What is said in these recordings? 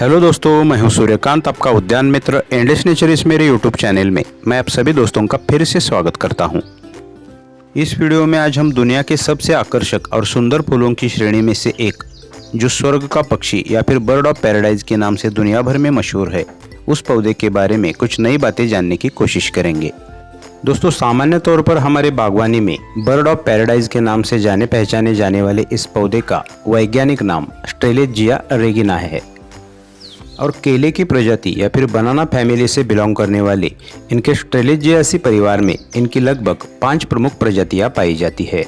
Hello दोस्तों, मैं हूं सूर्यकांत, आपका उद्यान मित्र एंडलेस नेचर इस मेरे यूट्यूब चैनल में मैं आप सभी दोस्तों का फिर से स्वागत करता हूं। इस वीडियो में आज हम दुनिया के सबसे आकर्षक और सुंदर फूलों की श्रेणी में से एक, जो स्वर्ग का पक्षी या फिर बर्ड ऑफ पैराडाइज के नाम से दुनिया भर में मशहूर है, उस पौधे के बारे में कुछ नई बातें जानने की कोशिश करेंगे। दोस्तों, सामान्य तौर पर हमारे बागवानी में बर्ड ऑफ पैराडाइज के नाम से जाने पहचाने जाने वाले इस पौधे का वैज्ञानिक नाम स्ट्रेलिचिया रेगिना है और केले की प्रजाति या फिर बनाना फैमिली से बिलोंग करने वाले इनके स्ट्रेलिचियासी परिवार में इनकी लगभग 5 प्रमुख प्रजातियां पाई जाती है,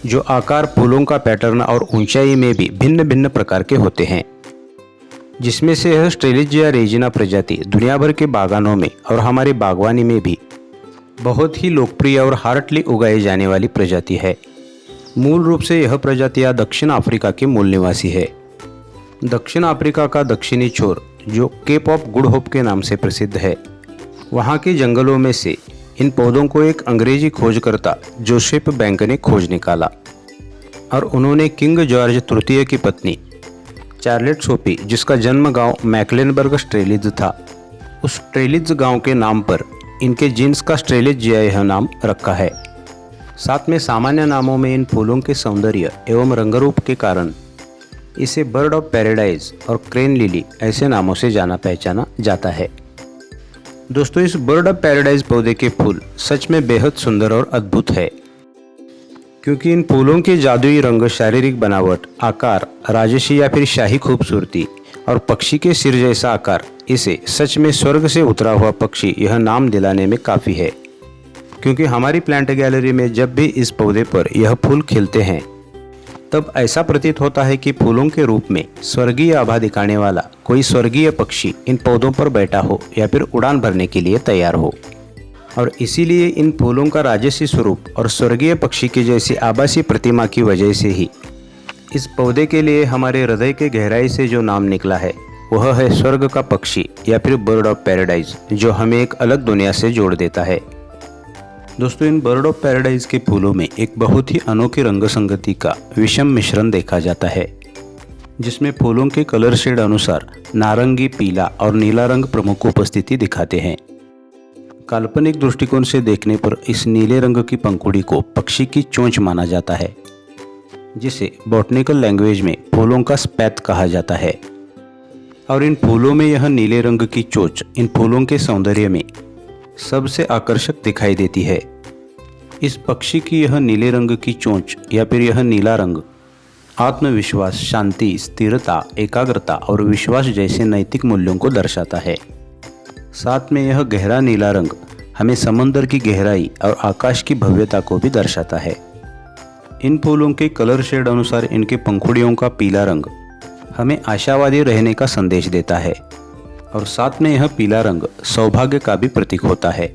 जो आकार, फूलों का पैटर्न और ऊंचाई में भी भिन्न भिन्न प्रकार के होते हैं। जिसमें से यह स्ट्रेलिचिया रेजिना प्रजाति दुनिया भर के बागानों में और हमारी बागवानी में भी बहुत ही लोकप्रिय और हार्टली उगाई जाने वाली प्रजाति है। मूल रूप से यह प्रजातियां दक्षिण अफ्रीका के मूल निवासी है। दक्षिण अफ्रीका का दक्षिणी छोर, जो केप ऑफ गुड होप के नाम से प्रसिद्ध है, वहाँ के जंगलों में से इन पौधों को एक अंग्रेजी खोजकर्ता जोसेफ बैंक ने खोज निकाला और उन्होंने किंग जॉर्ज तृतीय की पत्नी चार्लेट सोफी, जिसका जन्म गांव मैक्लेनबर्ग स्ट्रेलिज था, उस स्ट्रेलिज गांव के नाम पर इनके जीन्स का स्ट्रेलिचिया यह नाम रखा है। साथ में सामान्य नामों में इन फूलों के सौंदर्य एवं रंगरूप के कारण इसे बर्ड ऑफ पैराडाइज और क्रेन लिली ऐसे नामों से जाना पहचाना जाता है। दोस्तों, इस बर्ड ऑफ पैराडाइज पौधे के फूल सच में बेहद सुंदर और अद्भुत है, क्योंकि इन फूलों के जादुई रंग, शारीरिक बनावट, आकार, राजसी या फिर शाही खूबसूरती और पक्षी के सिर जैसा आकार इसे सच में स्वर्ग से उतरा हुआ पक्षी यह नाम दिलाने में काफ़ी है। क्योंकि हमारी प्लांट गैलरी में जब भी इस पौधे पर यह फूल खिलते हैं, तब ऐसा प्रतीत होता है कि फूलों के रूप में स्वर्गीय आभा दिखाने वाला कोई स्वर्गीय पक्षी इन पौधों पर बैठा हो या फिर उड़ान भरने के लिए तैयार हो। और इसीलिए इन फूलों का राजसी स्वरूप और स्वर्गीय पक्षी की जैसी आभासी प्रतिमा की वजह से ही इस पौधे के लिए हमारे हृदय के गहराई से जो नाम निकला है वह है स्वर्ग का पक्षी या फिर बर्ड ऑफ पैराडाइज, जो हमें एक अलग दुनिया से जोड़ देता है। दोस्तों, इन बर्ड ऑफ पैराडाइज के फूलों में एक बहुत ही अनोखी रंग संगति का विषम मिश्रण देखा जाता है, जिसमें फूलों के कलर शेड अनुसार नारंगी, पीला और नीला रंग प्रमुख उपस्थिति दिखाते हैं। काल्पनिक दृष्टिकोण से देखने पर इस नीले रंग की पंखुड़ी को पक्षी की चोंच माना जाता है, जिसे बॉटनिकल लैंग्वेज में फूलों का स्पैथ कहा जाता है। और इन फूलों में यह नीले रंग की चोंच इन फूलों के सौंदर्य में सबसे आकर्षक दिखाई देती है। इस पक्षी की यह नीले रंग की चोंच या फिर यह नीला रंग आत्मविश्वास, शांति, स्थिरता, एकाग्रता और विश्वास जैसे नैतिक मूल्यों को दर्शाता है। साथ में यह गहरा नीला रंग हमें समंदर की गहराई और आकाश की भव्यता को भी दर्शाता है। इन फूलों के कलर शेड अनुसार इनके पंखुड़ियों का पीला रंग हमें आशावादी रहने का संदेश देता है और साथ में यह पीला रंग सौभाग्य का भी प्रतीक होता है।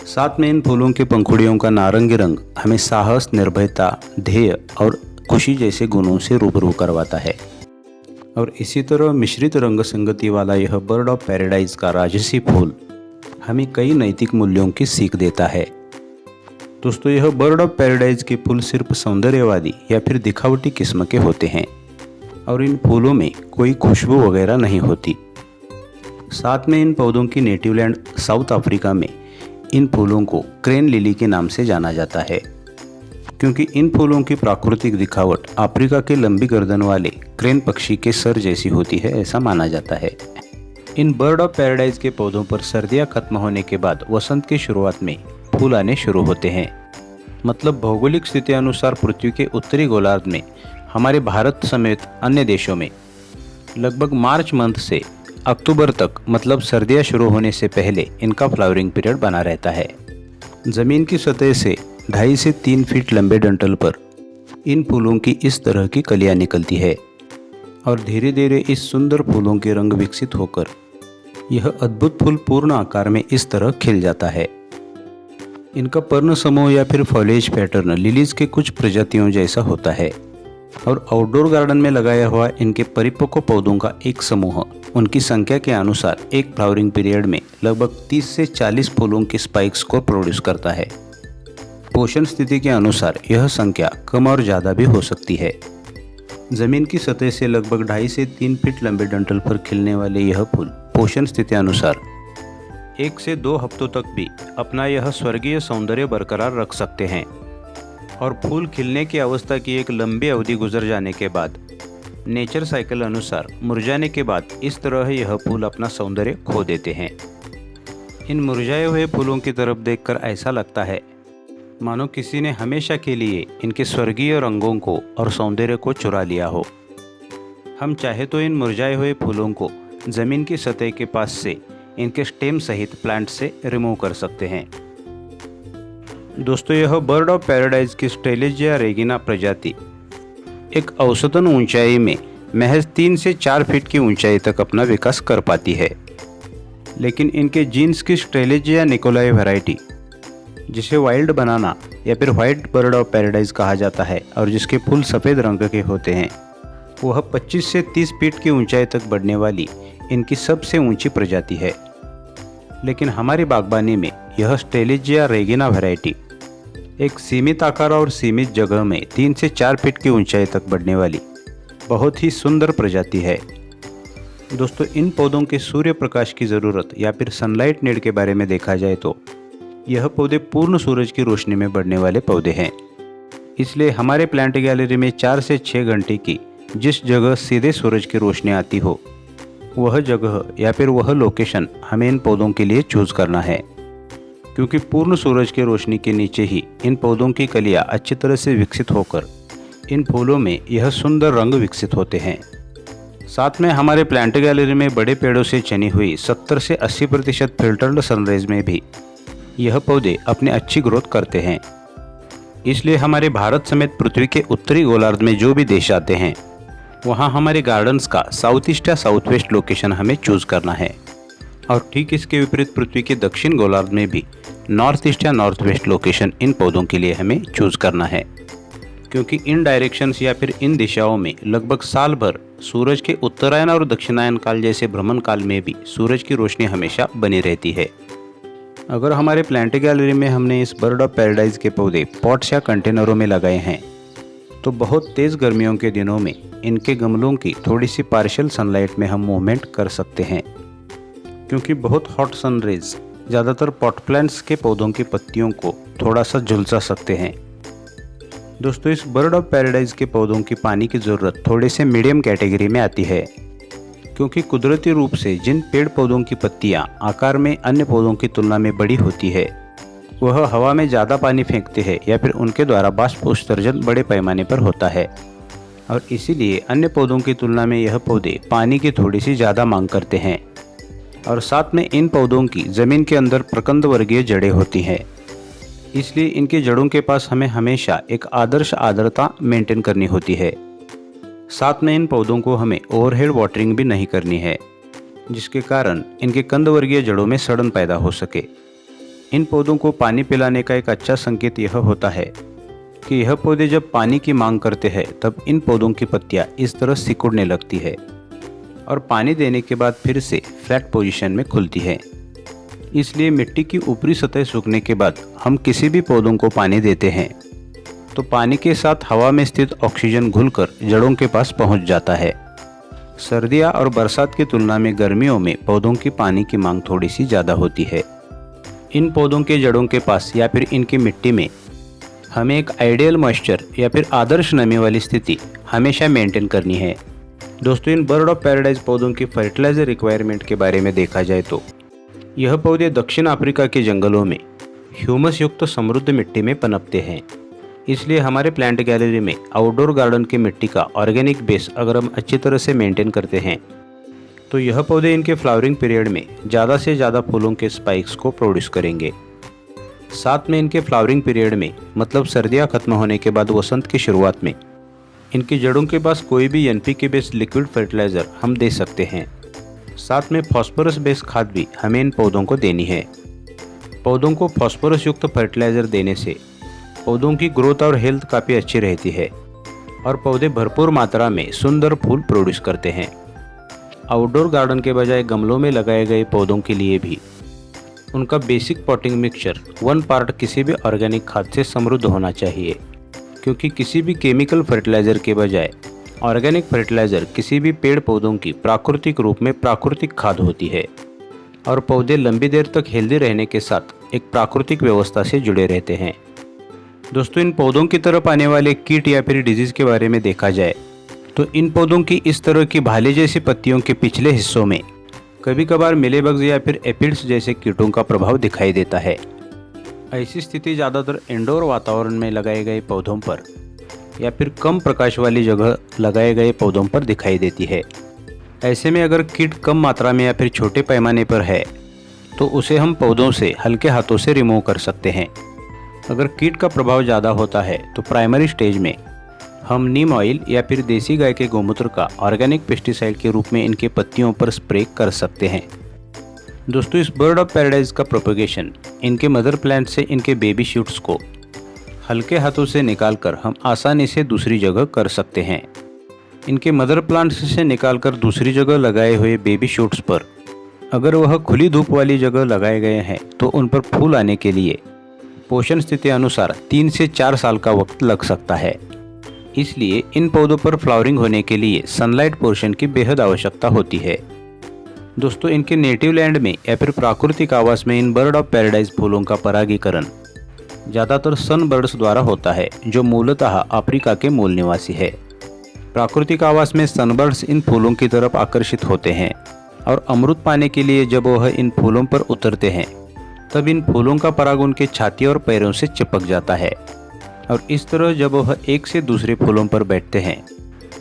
साथ में इन फूलों के पंखुड़ियों का नारंगी रंग हमें साहस, निर्भयता, ध्येय और खुशी जैसे गुणों से रूबरू करवाता है। और इसी तरह मिश्रित रंग संगति वाला यह बर्ड ऑफ पैराडाइज का राजसी फूल हमें कई नैतिक मूल्यों की सीख देता है। दोस्तों, यह बर्ड ऑफ पैराडाइज के फूल सिर्फ सौंदर्यवादी या फिर दिखावटी किस्म के होते हैं और इन फूलों में कोई खुशबू वगैरह नहीं होती। साथ में इन पौधों की नेटिव लैंड साउथ अफ्रीका में इन फूलों को क्रेन लिली के नाम से जाना जाता है, क्योंकि इन फूलों की प्राकृतिक दिखावट अफ्रीका के लंबी गर्दन वाले क्रेन पक्षी के सर जैसी होती है, ऐसा माना जाता है। इन बर्ड ऑफ पैराडाइज के पौधों पर सर्दियां खत्म होने के बाद वसंत की शुरुआत में फूल आने शुरू होते हैं। मतलब भौगोलिक स्थिति अनुसार पृथ्वी के उत्तरी गोलार्ध में हमारे भारत समेत अन्य देशों में लगभग मार्च मंथ से अक्टूबर तक, मतलब सर्दियां शुरू होने से पहले इनका फ्लावरिंग पीरियड बना रहता है। ज़मीन की सतह से 2.5 से 3 फीट लंबे डंठल पर इन फूलों की इस तरह की कलियां निकलती है और धीरे धीरे इस सुंदर फूलों के रंग विकसित होकर यह अद्भुत फूल पूर्ण आकार में इस तरह खिल जाता है। इनका पर्ण समूह या फिर फॉलेज पैटर्न लिलीज के कुछ प्रजातियों जैसा होता है और आउटडोर गार्डन में लगाया हुआ इनके परिपक्व पौधों का एक समूह उनकी संख्या के अनुसार एक फ्लावरिंग पीरियड में लगभग 30 से 40 फूलों के स्पाइक्स को प्रोड्यूस करता है। पोषण स्थिति के अनुसार यह संख्या कम और ज़्यादा भी हो सकती है। जमीन की सतह से लगभग 2.5 से 3 फीट लंबे डंठल पर खिलने वाले यह फूल पोषण स्थिति अनुसार 1 से 2 हफ्तों तक भी अपना यह स्वर्गीय सौंदर्य बरकरार रख सकते हैं और फूल खिलने की अवस्था की एक लंबी अवधि गुजर जाने के बाद नेचर साइकिल अनुसार मुरझाने के बाद इस तरह यह फूल अपना सौंदर्य खो देते हैं। इन मुरझाए हुए फूलों की तरफ देखकर ऐसा लगता है मानो किसी ने हमेशा के लिए इनके स्वर्गीय रंगों को और सौंदर्य को चुरा लिया हो। हम चाहे तो इन मुरझाए हुए फूलों को ज़मीन की सतह के पास से इनके स्टेम सहित प्लांट से रिमूव कर सकते हैं। दोस्तों, यह बर्ड ऑफ पैराडाइज की स्टेलिजिया रेगिना प्रजाति एक औसतन ऊंचाई में महज 3 से 4 फीट की ऊंचाई तक अपना विकास कर पाती है, लेकिन इनके जीन्स की स्टेलिजिया निकोलाई वैरायटी, जिसे वाइल्ड बनाना या फिर व्हाइट बर्ड ऑफ पैराडाइज कहा जाता है और जिसके फूल सफ़ेद रंग के होते हैं, वह 25 से 30 फीट की ऊंचाई तक बढ़ने वाली इनकी सबसे ऊंची प्रजाति है। लेकिन हमारी बागबानी में यह स्टेलिजिया रेगिना वैरायटी एक सीमित आकार और सीमित जगह में 3 से 4 फीट की ऊंचाई तक बढ़ने वाली बहुत ही सुंदर प्रजाति है। दोस्तों, इन पौधों के सूर्य प्रकाश की ज़रूरत या फिर सनलाइट नीड के बारे में देखा जाए तो यह पौधे पूर्ण सूरज की रोशनी में बढ़ने वाले पौधे हैं। इसलिए हमारे प्लांट गैलरी में 4 से 6 घंटे की जिस जगह सीधे सूरज की रोशनी आती हो, वह जगह या फिर वह लोकेशन हमें इन पौधों के लिए चूज़ करना है, क्योंकि पूर्ण सूरज की रोशनी के नीचे ही इन पौधों की कलियां अच्छी तरह से विकसित होकर इन फूलों में यह सुंदर रंग विकसित होते हैं। साथ में हमारे प्लांट गैलरी में बड़े पेड़ों से चनी हुई 70 से 80% फिल्टर्ड सनराइज में भी यह पौधे अपनी अच्छी ग्रोथ करते हैं। इसलिए हमारे भारत समेत पृथ्वी के उत्तरी गोलार्ध में जो भी देश आते हैं, वहाँ हमारे गार्डन्स का साउथ ईस्ट या साउथ वेस्ट लोकेशन हमें चूज़ करना है, और ठीक इसके विपरीत पृथ्वी के दक्षिण गोलार्ध में भी नॉर्थ ईस्ट या नॉर्थ वेस्ट लोकेशन इन पौधों के लिए हमें चूज़ करना है, क्योंकि इन डायरेक्शंस या फिर इन दिशाओं में लगभग साल भर सूरज के उत्तरायण और दक्षिणायन काल जैसे भ्रमण काल में भी सूरज की रोशनी हमेशा बनी रहती है। अगर हमारे प्लांट गैलरी में हमने इस बर्ड ऑफ पैराडाइज के पौधे पॉट्स या कंटेनरों में लगाए हैं, तो बहुत तेज़ गर्मियों के दिनों में इनके गमलों की थोड़ी सी पार्शियल सनलाइट में हम मूवमेंट कर सकते हैं, क्योंकि बहुत हॉट सन रेज ज़्यादातर पॉट प्लांट्स के पौधों की पत्तियों को थोड़ा सा झुलसा सकते हैं। दोस्तों, इस बर्ड ऑफ पैराडाइज के पौधों की पानी की ज़रूरत थोड़े से मीडियम कैटेगरी में आती है, क्योंकि कुदरती रूप से जिन पेड़ पौधों की पत्तियां आकार में अन्य पौधों की तुलना में बड़ी होती है, वह हवा में ज़्यादा पानी फेंकते हैं या फिर उनके द्वारा बाष्प उत्सर्जन बड़े पैमाने पर होता है, और इसीलिए अन्य पौधों की तुलना में यह पौधे पानी की थोड़ी सी ज़्यादा मांग करते हैं। और साथ में इन पौधों की ज़मीन के अंदर प्रकंद वर्गीय जड़ें होती हैं, इसलिए इनकी जड़ों के पास हमें हमेशा एक आदर्श आर्द्रता मेंटेन करनी होती है। साथ में इन पौधों को हमें ओवरहेड वाटरिंग भी नहीं करनी है, जिसके कारण इनके कंद वर्गीय जड़ों में सड़न पैदा हो सके। इन पौधों को पानी पिलाने का एक अच्छा संकेत यह होता है कि यह पौधे जब पानी की मांग करते हैं, तब इन पौधों की पत्तियां इस तरह सिकुड़ने लगती है और पानी देने के बाद फिर से फ्लैट पोजीशन में खुलती है। इसलिए मिट्टी की ऊपरी सतह सूखने के बाद हम किसी भी पौधों को पानी देते हैं, तो पानी के साथ हवा में स्थित ऑक्सीजन घुलकर जड़ों के पास पहुंच जाता है। सर्दियां और बरसात की तुलना में गर्मियों में पौधों की पानी की मांग थोड़ी सी ज़्यादा होती है। इन पौधों के जड़ों के पास या फिर इनकी मिट्टी में हमें एक आइडियल मॉइस्चर या फिर आदर्श नमी वाली स्थिति हमेशा मेंटेन करनी है। दोस्तों, इन बर्ड ऑफ पैराडाइज पौधों की फर्टिलाइजर रिक्वायरमेंट के बारे में देखा जाए तो यह पौधे दक्षिण अफ्रीका के जंगलों में ह्यूमस युक्त समृद्ध मिट्टी में पनपते हैं। इसलिए हमारे प्लांट गैलरी में आउटडोर गार्डन की मिट्टी का ऑर्गेनिक बेस अगर हम अच्छी तरह से मेंटेन करते हैं, तो यह पौधे इनके फ्लावरिंग पीरियड में ज़्यादा से ज़्यादा फूलों के स्पाइक्स को प्रोड्यूस करेंगे। साथ में इनके फ्लावरिंग पीरियड में, मतलब सर्दियाँ खत्म होने के बाद वसंत की शुरुआत में, इनकी जड़ों के पास कोई भी एनपीके बेस्ड लिक्विड फर्टिलाइज़र हम दे सकते हैं। साथ में फॉस्फोरस बेस्ड खाद भी हमें इन पौधों को देनी है। पौधों को फॉस्फोरस युक्त फर्टिलाइज़र देने से पौधों की ग्रोथ और हेल्थ काफ़ी अच्छी रहती है और पौधे भरपूर मात्रा में सुंदर फूल प्रोड्यूस करते हैं। आउटडोर गार्डन के बजाय गमलों में लगाए गए पौधों के लिए भी उनका बेसिक पॉटिंग मिक्सचर 1 पार्ट किसी भी ऑर्गेनिक खाद से समृद्ध होना चाहिए, क्योंकि किसी भी केमिकल फर्टिलाइज़र के बजाय ऑर्गेनिक फर्टिलाइज़र किसी भी पेड़ पौधों की प्राकृतिक रूप में प्राकृतिक खाद होती है और पौधे लंबी देर तक हेल्दी रहने के साथ एक प्राकृतिक व्यवस्था से जुड़े रहते हैं। दोस्तों, इन पौधों की तरफ आने वाले कीट या फिर डिजीज़ के बारे में देखा जाए तो इन पौधों की इस तरह की भाले जैसी पत्तियों के पिछले हिस्सों में कभी कभार मिलीबग्स या फिर एपिड्स जैसे कीटों का प्रभाव दिखाई देता है। ऐसी स्थिति ज़्यादातर इंडोर वातावरण में लगाए गए पौधों पर या फिर कम प्रकाश वाली जगह लगाए गए पौधों पर दिखाई देती है। ऐसे में अगर कीट कम मात्रा में या फिर छोटे पैमाने पर है तो उसे हम पौधों से हल्के हाथों से रिमूव कर सकते हैं। अगर कीट का प्रभाव ज़्यादा होता है तो प्राइमरी स्टेज में हम नीम ऑयल या फिर देसी गाय के गोमूत्र का ऑर्गेनिक पेस्टिसाइड के रूप में इनके पत्तियों पर स्प्रे कर सकते हैं। दोस्तों, इस बर्ड ऑफ पैराडाइज का प्रोपेगेशन इनके मदर प्लांट से इनके बेबी शूट्स को हल्के हाथों से निकालकर हम आसानी से दूसरी जगह कर सकते हैं। इनके मदर प्लांट से निकालकर दूसरी जगह लगाए हुए बेबी शूट्स पर अगर वह खुली धूप वाली जगह लगाए गए हैं तो उन पर फूल आने के लिए पोषण स्थिति अनुसार 3 से 4 साल का वक्त लग सकता है। इसलिए इन पौधों पर फ्लावरिंग होने के लिए सनलाइट पोर्शन की बेहद आवश्यकता होती है। दोस्तों, इनके नेटिव लैंड में या फिर प्राकृतिक आवास में इन बर्ड ऑफ पैराडाइज फूलों का परागीकरण ज़्यादातर सनबर्ड्स द्वारा होता है, जो मूलतः अफ्रीका के मूल निवासी है। प्राकृतिक आवास में सनबर्ड्स इन फूलों की तरफ आकर्षित होते हैं और अमृत पाने के लिए जब वह इन फूलों पर उतरते हैं तब इन फूलों का पराग उनके छाती और पैरों से चिपक जाता है और इस तरह जब वह एक से दूसरे फूलों पर बैठते हैं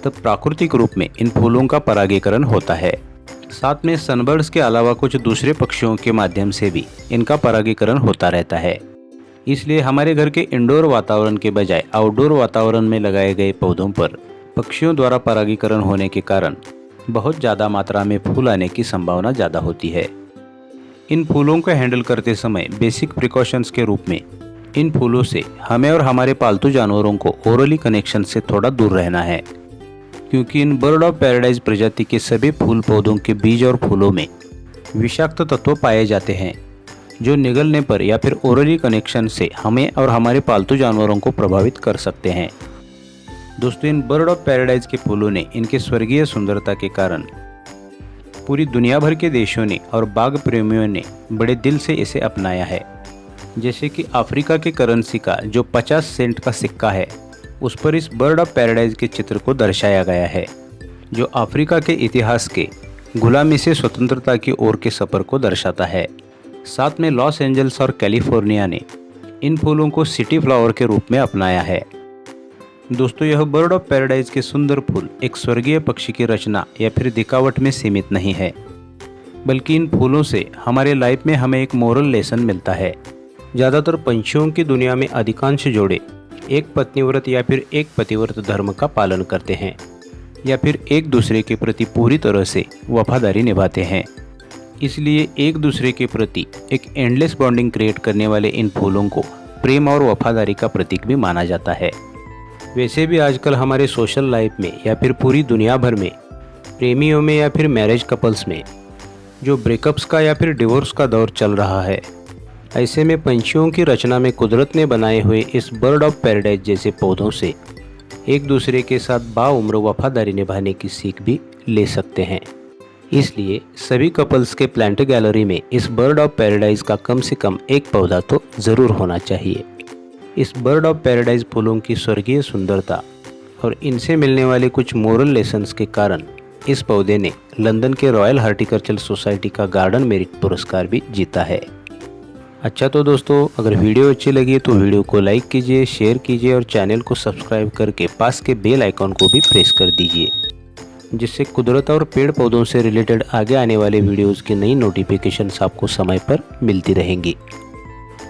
तब प्राकृतिक रूप में इन फूलों का परागीकरण होता है। साथ में सनबर्ड्स के अलावा कुछ दूसरे पक्षियों के माध्यम से भी इनका परागीकरण होता रहता है। इसलिए हमारे घर के इंडोर वातावरण के बजाय आउटडोर वातावरण में लगाए गए पौधों पर पक्षियों द्वारा परागीकरण होने के कारण बहुत ज़्यादा मात्रा में फूल आने की संभावना ज़्यादा होती है। इन फूलों को हैंडल करते समय बेसिक प्रिकॉशंस के रूप में इन फूलों से हमें और हमारे पालतू जानवरों को ओरली कनेक्शन से थोड़ा दूर रहना है, क्योंकि इन बर्ड ऑफ पैराडाइज प्रजाति के सभी फूल पौधों के बीज और फूलों में विषाक्त तत्व पाए जाते हैं जो निगलने पर या फिर ओरली कनेक्शन से हमें और हमारे पालतू जानवरों को प्रभावित कर सकते हैं। दोस्तों, इन बर्ड ऑफ पैराडाइज के फूलों ने इनके स्वर्गीय सुंदरता के कारण पूरी दुनिया भर के देशों ने और बाग प्रेमियों ने बड़े दिल से इसे अपनाया है। जैसे कि अफ्रीका के करेंसी का जो 50 सेंट का सिक्का है उस पर इस बर्ड ऑफ पैराडाइज के चित्र को दर्शाया गया है, जो अफ्रीका के इतिहास के गुलामी से स्वतंत्रता की ओर के सफ़र को दर्शाता है। साथ में लॉस एंजल्स और कैलिफोर्निया ने इन फूलों को सिटी फ्लावर के रूप में अपनाया है। दोस्तों, यह बर्ड ऑफ पैराडाइज के सुंदर फूल एक स्वर्गीय पक्षी की रचना या फिर दिखावट में सीमित नहीं है, बल्कि इन फूलों से हमारे लाइफ में हमें एक मोरल लेसन मिलता है। ज़्यादातर पंछियों की दुनिया में अधिकांश जोड़े एक पत्नीव्रत या फिर एक पतिव्रत धर्म का पालन करते हैं या फिर एक दूसरे के प्रति पूरी तरह से वफादारी निभाते हैं। इसलिए एक दूसरे के प्रति एक एंडलेस बॉन्डिंग क्रिएट करने वाले इन फूलों को प्रेम और वफादारी का प्रतीक भी माना जाता है। वैसे भी आजकल हमारे सोशल लाइफ में या फिर पूरी दुनिया भर में प्रेमियों में या फिर मैरिज कपल्स में जो ब्रेकअप्स का या फिर डिवोर्स का दौर चल रहा है, ऐसे में पंछियों की रचना में कुदरत ने बनाए हुए इस बर्ड ऑफ पैराडाइज जैसे पौधों से एक दूसरे के साथ बाउम्र वफादारी निभाने की सीख भी ले सकते हैं। इसलिए सभी कपल्स के प्लांट गैलरी में इस बर्ड ऑफ पैराडाइज का कम से कम एक पौधा तो ज़रूर होना चाहिए। इस बर्ड ऑफ पैराडाइज फूलों की स्वर्गीय सुंदरता और इनसे मिलने वाले कुछ मोरल लेसन्स के कारण इस पौधे ने लंदन के रॉयल हार्टिकल्चर सोसाइटी का गार्डन मेरिट पुरस्कार भी जीता है। अच्छा, तो दोस्तों, अगर वीडियो अच्छी लगी तो वीडियो को लाइक कीजिए, शेयर कीजिए और चैनल को सब्सक्राइब करके पास के बेल आइकॉन को भी प्रेस कर दीजिए, जिससे कुदरत और पेड़ पौधों से रिलेटेड आगे आने वाले वीडियोज़ की नई नोटिफिकेशंस आपको समय पर मिलती रहेंगी।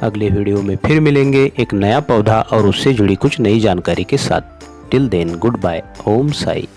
अगले वीडियो में फिर मिलेंगे एक नया पौधा और उससे जुड़ी कुछ नई जानकारी के साथ। Till then, goodbye. Om Sai.